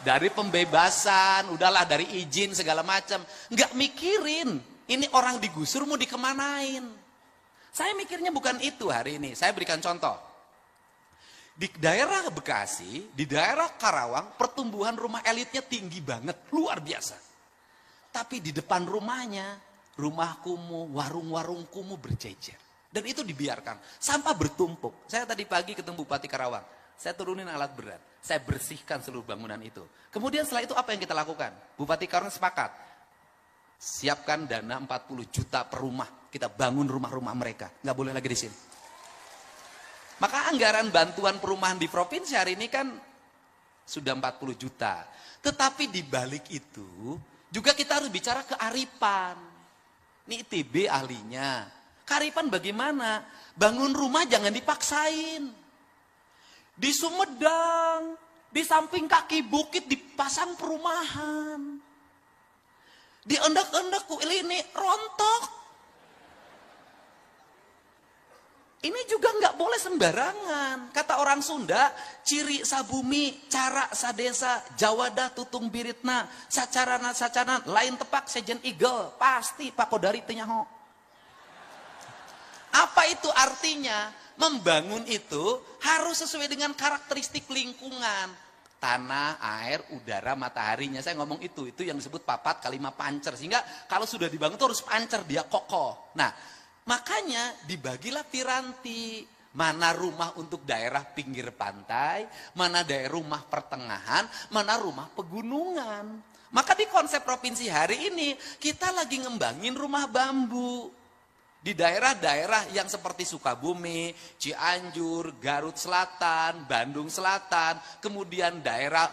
Dari pembebasan, udahlah dari izin segala macam. Nggak mikirin, ini orang digusur mau dikemanain. Saya mikirnya bukan itu hari ini. Saya berikan contoh. Di daerah Bekasi, di daerah Karawang, pertumbuhan rumah elitnya tinggi banget, luar biasa. Tapi di depan rumahnya, rumah kumuh, warung-warung kumuh berjejer. Dan itu dibiarkan, sampah bertumpuk. Saya tadi pagi ketemu Bupati Karawang, saya turunin alat berat, saya bersihkan seluruh bangunan itu. Kemudian setelah itu apa yang kita lakukan? Bupati Karawang sepakat, siapkan dana 40 juta per rumah, kita bangun rumah-rumah mereka, nggak boleh lagi di sini. Maka anggaran bantuan perumahan di provinsi hari ini kan sudah 40 juta. Tetapi di balik itu juga kita harus bicara kearifan. Ini ITB ahlinya. Kearifan bagaimana? Bangun rumah jangan dipaksain. Di Sumedang, di samping kaki bukit dipasang perumahan. Di endak-endak ini rontok. Ini juga nggak boleh sembarangan. Kata orang Sunda, ciri sabumi, cara sadesa, jawada tutung biritna, sacarana sacanan, lain tepak sejen igel, pasti pakodari tenyaho. Apa itu artinya? Membangun itu harus sesuai dengan karakteristik lingkungan. Tanah, air, udara, mataharinya. Saya ngomong itu yang disebut papat kalimat pancer. Sehingga kalau sudah dibangun itu harus pancer, dia kokoh. Nah, makanya dibagilah piranti. Mana rumah untuk daerah pinggir pantai, mana daerah rumah pertengahan, mana rumah pegunungan. Maka di konsep provinsi hari ini, kita lagi ngembangin rumah bambu. Di daerah-daerah yang seperti Sukabumi, Cianjur, Garut Selatan, Bandung Selatan, kemudian daerah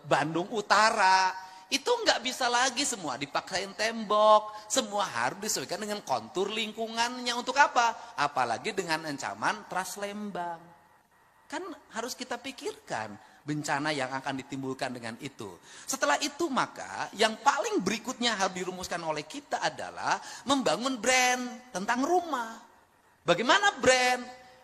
Bandung Utara, itu nggak bisa lagi semua dipaksain tembok, semua harus disesuaikan dengan kontur lingkungannya. Untuk apa? Apalagi dengan ancaman Trans Lembang. Kan harus kita pikirkan bencana yang akan ditimbulkan dengan itu. Setelah itu maka yang paling berikutnya harus dirumuskan oleh kita adalah membangun brand tentang rumah. Bagaimana brand?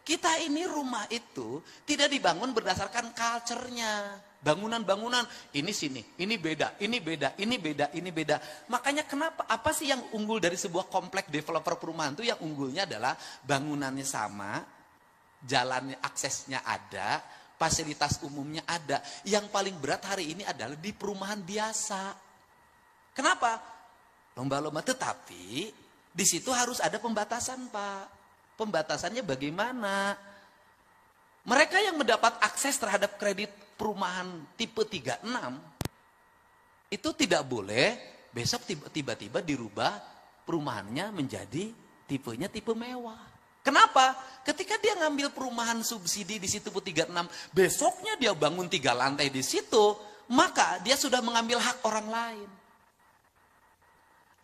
Kita ini rumah itu tidak dibangun berdasarkan culture-nya. Bangunan-bangunan, ini sini, ini beda, ini beda, ini beda, ini beda. Makanya kenapa, apa sih yang unggul dari sebuah kompleks developer perumahan itu? Yang unggulnya adalah bangunannya sama, jalannya aksesnya ada, fasilitas umumnya ada. Yang paling berat hari ini adalah di perumahan biasa. Kenapa? Lomba-lomba, tetapi di situ harus ada pembatasan, Pak. Pembatasannya bagaimana? Mereka yang mendapat akses terhadap kredit perumahan tipe 36 itu tidak boleh besok tiba-tiba dirubah perumahannya menjadi tipenya tipe mewah. Kenapa? Ketika dia ngambil perumahan subsidi di situ 36, besoknya dia bangun 3 lantai di situ, maka dia sudah mengambil hak orang lain.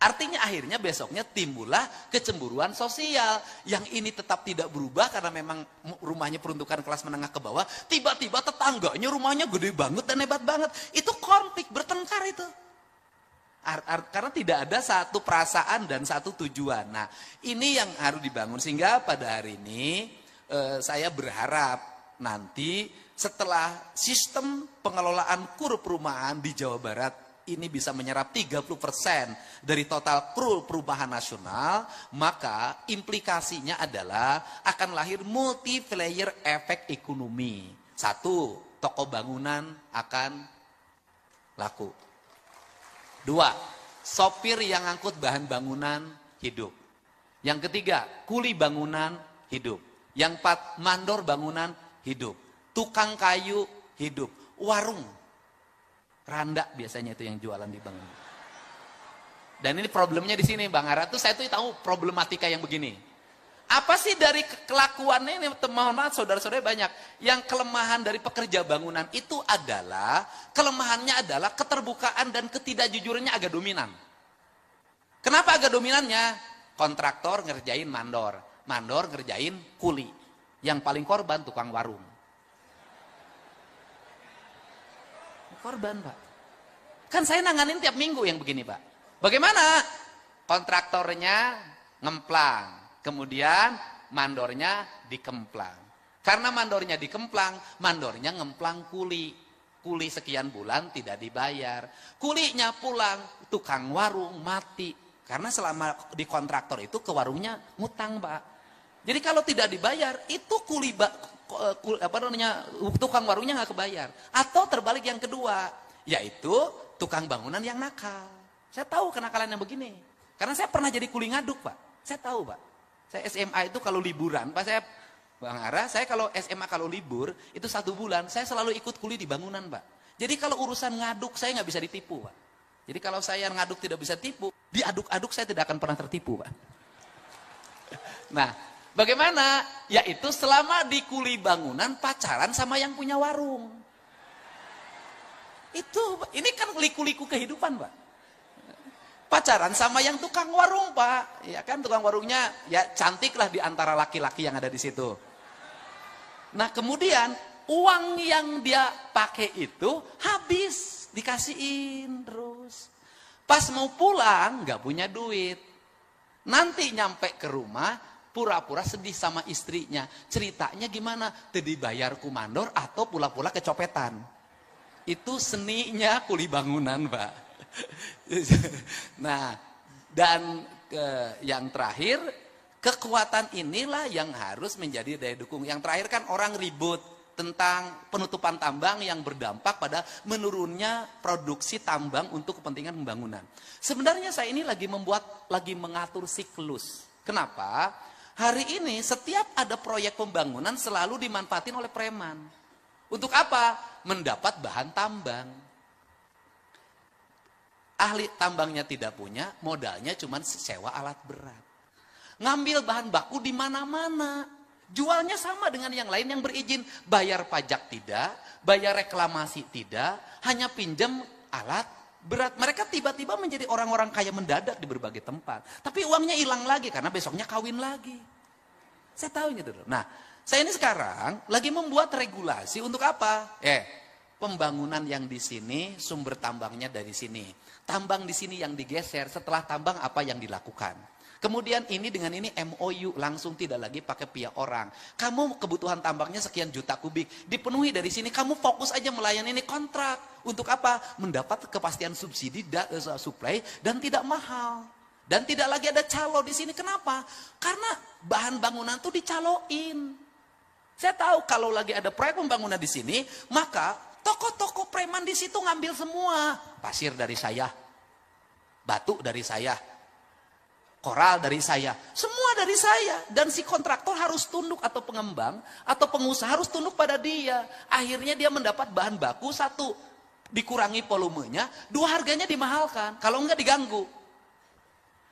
Artinya akhirnya besoknya timbullah kecemburuan sosial. Yang ini tetap tidak berubah karena memang rumahnya peruntukan kelas menengah ke bawah. Tiba-tiba tetangganya rumahnya gede banget dan hebat banget. Itu konflik, bertengkar itu. Karena tidak ada satu perasaan dan satu tujuan. Nah, ini yang harus dibangun. Sehingga pada hari ini saya berharap nanti setelah sistem pengelolaan kur perumahan di Jawa Barat ini bisa menyerap 30% dari total kur perumahan nasional, maka implikasinya adalah akan lahir multi-layer efek ekonomi. 1, toko bangunan akan laku. 2, sopir yang angkut bahan bangunan hidup. Yang ketiga, kuli bangunan hidup. Yang 4, mandor bangunan hidup. Tukang kayu hidup. Warung Randa biasanya itu yang jualan di bangunan. Dan ini problemnya di sini, Bang Ara. Tuh saya tuh tahu problematika yang begini. Apa sih dari kelakuannya ini? Mohon maaf, saudara-saudara banyak. Yang kelemahan dari pekerja bangunan itu adalah, kelemahannya adalah keterbukaan dan ketidakjujurannya agak dominan. Kenapa agak dominannya? Kontraktor ngerjain mandor. Mandor ngerjain kuli. Yang paling korban tukang warung. Korban, Pak. Kan saya nanganin tiap minggu yang begini, Pak. Bagaimana? Kontraktornya ngemplang, kemudian mandornya dikemplang. Karena mandornya dikemplang, mandornya ngemplang kuli. Kuli sekian bulan tidak dibayar. Kulinya pulang, tukang warung mati. Karena selama di kontraktor itu ke warungnya ngutang, Pak. Jadi kalau tidak dibayar, itu tukang warungnya nggak kebayar. Atau terbalik yang kedua, yaitu tukang bangunan yang nakal. Saya tahu kenakalan yang begini. Karena saya pernah jadi kuli ngaduk, Pak. Saya tahu, Pak. Saya SMA itu kalau liburan, Pak, Bang Ara, saya kalau SMA kalau libur, itu 1 bulan, saya selalu ikut kuli di bangunan, Pak. Jadi kalau urusan ngaduk, saya nggak bisa ditipu, Pak. Jadi kalau saya ngaduk tidak bisa tipu, diaduk-aduk saya tidak akan pernah tertipu, Pak. Nah, bagaimana? Yaitu selama di kuli bangunan, pacaran sama yang punya warung. Ini kan liku-liku kehidupan, Pak. Pacaran sama yang tukang warung, Pak. Ya kan, tukang warungnya ya cantik lah di antara laki-laki yang ada di situ. Nah, kemudian uang yang dia pakai itu habis, dikasihin terus. Pas mau pulang nggak punya duit. Nanti nyampe ke rumah pura-pura sedih sama istrinya. Ceritanya gimana? Tadi bayar kumandor atau pula-pula kecopetan. Itu seninya kuli bangunan, Pak. Nah, dan yang terakhir, kekuatan inilah yang harus menjadi daya dukung. Yang terakhir kan orang ribut tentang penutupan tambang yang berdampak pada menurunnya produksi tambang untuk kepentingan pembangunan. Sebenarnya saya ini lagi mengatur siklus. Kenapa? Hari ini setiap ada proyek pembangunan selalu dimanfaatin oleh preman. Untuk apa? Mendapat bahan tambang. Ahli tambangnya tidak punya, modalnya cuma sewa alat berat. Ngambil bahan baku di mana-mana. Jualnya sama dengan yang lain yang berizin. Bayar pajak tidak, bayar reklamasi tidak, hanya pinjam alat berat. Mereka tiba-tiba menjadi orang-orang kaya mendadak di berbagai tempat. Tapi uangnya hilang lagi karena besoknya kawin lagi. Saya tahu gitu. Nah, saya ini sekarang lagi membuat regulasi untuk apa? Pembangunan yang di sini, sumber tambangnya dari sini. Tambang di sini yang digeser, setelah tambang apa yang dilakukan. Kemudian ini dengan ini MOU, langsung tidak lagi pakai pihak orang. Kamu kebutuhan tambangnya sekian juta kubik, dipenuhi dari sini, kamu fokus aja melayani ini kontrak. Untuk apa? Mendapat kepastian subsidi, supply, dan tidak mahal. Dan tidak lagi ada calo di sini. Kenapa? Karena bahan bangunan itu dicaloin. Saya tahu kalau lagi ada proyek pembangunan di sini, maka toko-toko preman di situ ngambil semua. Pasir dari saya, batu dari saya, koral dari saya, semua dari saya. Dan si kontraktor harus tunduk, atau pengembang atau pengusaha harus tunduk pada dia. Akhirnya dia mendapat bahan baku, 1, dikurangi volumenya, 2, harganya dimahalkan. Kalau enggak diganggu.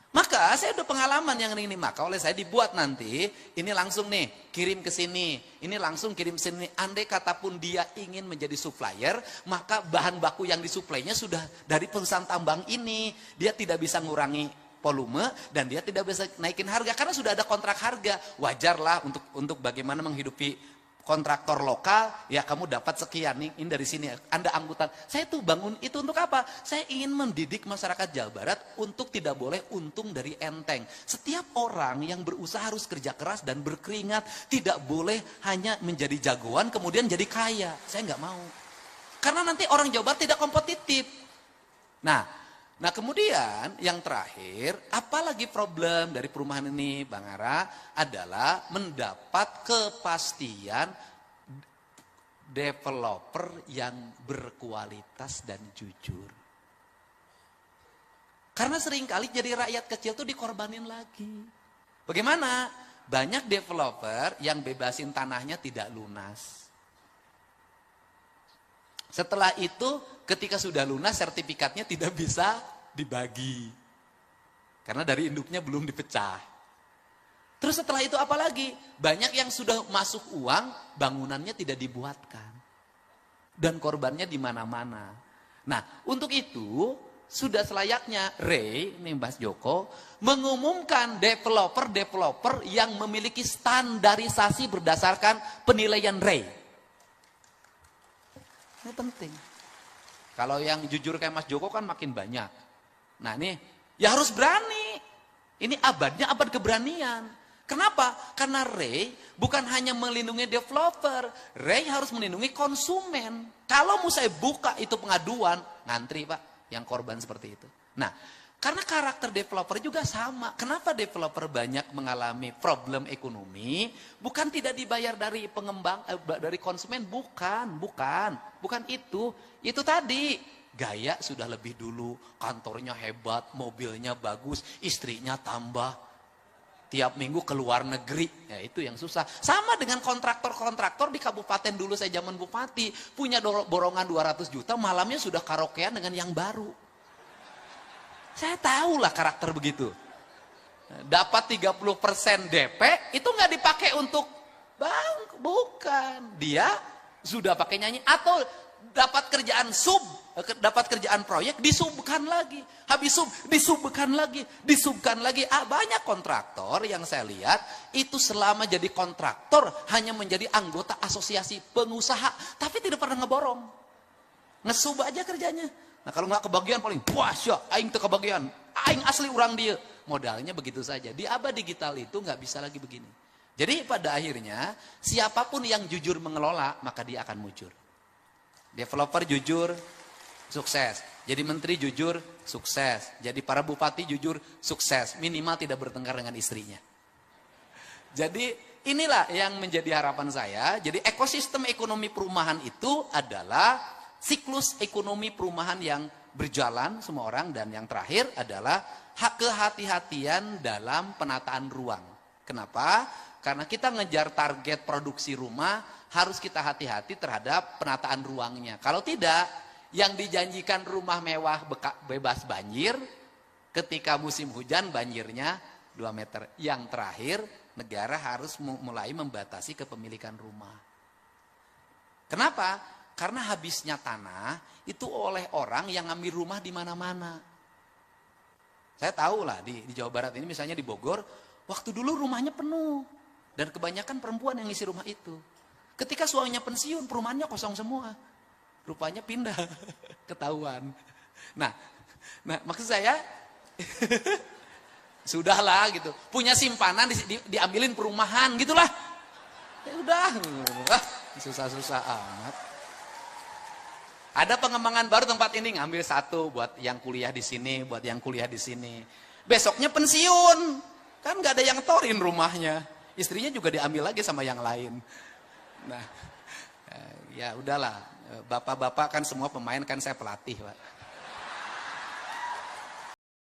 Maka saya udah pengalaman yang ini, maka oleh saya dibuat nanti, ini langsung nih, kirim ke sini, ini langsung kirim ke sini. Andai kata pun dia ingin menjadi supplier, maka bahan baku yang disuplainya sudah dari perusahaan tambang ini. Dia tidak bisa ngurangi volume dan dia tidak bisa naikin harga karena sudah ada kontrak harga. Wajarlah untuk bagaimana menghidupi kontraktor lokal, ya kamu dapat sekian nih, ini dari sini, Anda angkutan. Saya tuh bangun itu untuk apa? Saya ingin mendidik masyarakat Jawa Barat untuk tidak boleh untung dari enteng. Setiap orang yang berusaha harus kerja keras dan berkeringat, tidak boleh hanya menjadi jagoan kemudian jadi kaya. Saya nggak mau. Karena nanti orang Jawa Barat tidak kompetitif. Nah kemudian yang terakhir, apalagi problem dari perumahan ini Bang Ara adalah mendapat kepastian developer yang berkualitas dan jujur. Karena seringkali jadi rakyat kecil tuh dikorbanin lagi. Bagaimana? Banyak developer yang bebasin tanahnya tidak lunas. Setelah itu ketika sudah lunas sertifikatnya tidak bisa dibagi. Karena dari induknya belum dipecah. Terus setelah itu apa lagi? Banyak yang sudah masuk uang, bangunannya tidak dibuatkan. Dan korbannya di mana-mana. Nah, untuk itu sudah selayaknya Ray, nih Mas Joko, mengumumkan developer-developer yang memiliki standarisasi berdasarkan penilaian Ray. Ini penting. Kalau yang jujur kayak Mas Joko kan makin banyak. Nah ini, ya harus berani. Ini abadnya abad keberanian. Kenapa? Karena Ray bukan hanya melindungi developer, Ray harus melindungi konsumen. Kalau mau saya buka itu pengaduan, ngantri Pak, yang korban seperti itu. Nah, karena karakter developer juga sama. Kenapa developer banyak mengalami problem ekonomi? Bukan tidak dibayar dari pengembang, dari konsumen, bukan itu. Itu tadi, gaya sudah lebih dulu, kantornya hebat, mobilnya bagus, istrinya tambah. Tiap minggu ke luar negeri, ya itu yang susah. Sama dengan kontraktor-kontraktor di kabupaten dulu saya zaman bupati, punya borongan 200 juta, malamnya sudah karaokean dengan yang baru. Saya tahulah karakter begitu. Dapat 30% DP, itu nggak dipakai untuk bank, bukan. Dia sudah pakai nyanyi, atau dapat kerjaan dapat kerjaan proyek, disubkan lagi. Habis disubkan lagi. Banyak kontraktor yang saya lihat, itu selama jadi kontraktor, hanya menjadi anggota asosiasi pengusaha, tapi tidak pernah ngeborong. Ngesub aja kerjanya. Nah kalau nggak kebagian paling, wah syah, aing tuh kebagian. Aing asli orang dia. Modalnya begitu saja. Di abad digital itu nggak bisa lagi begini. Jadi pada akhirnya, siapapun yang jujur mengelola, maka dia akan mujur. Developer jujur, sukses. Jadi menteri jujur, sukses. Jadi para bupati jujur, sukses. Minimal tidak bertengkar dengan istrinya. Jadi inilah yang menjadi harapan saya. Jadi ekosistem ekonomi perumahan itu adalah siklus ekonomi perumahan yang berjalan semua orang. Dan yang terakhir adalah kehati-hatian dalam penataan ruang. Kenapa? Karena kita ngejar target produksi rumah, harus kita hati-hati terhadap penataan ruangnya. Kalau tidak, yang dijanjikan rumah mewah bebas banjir, ketika musim hujan banjirnya 2 meter. Yang terakhir, negara harus mulai membatasi kepemilikan rumah. Kenapa? Karena habisnya tanah itu oleh orang yang ngambil rumah di mana-mana. Saya tahu lah di Jawa Barat ini, misalnya di Bogor, waktu dulu rumahnya penuh. Dan kebanyakan perempuan yang ngisi rumah itu. Ketika suaminya pensiun, perumahannya kosong semua. Rupanya pindah, ketahuan. Nah maksud saya, sudahlah gitu. Punya simpanan diambilin perumahan, gitulah. Ya udah, susah-susah amat. Ada pengembangan baru tempat ini, ngambil satu buat yang kuliah di sini, buat yang kuliah di sini. Besoknya pensiun, kan nggak ada yang torin rumahnya. Istrinya juga diambil lagi sama yang lain. Nah, ya udahlah. Bapak-bapak kan semua pemain, kan saya pelatih, Pak.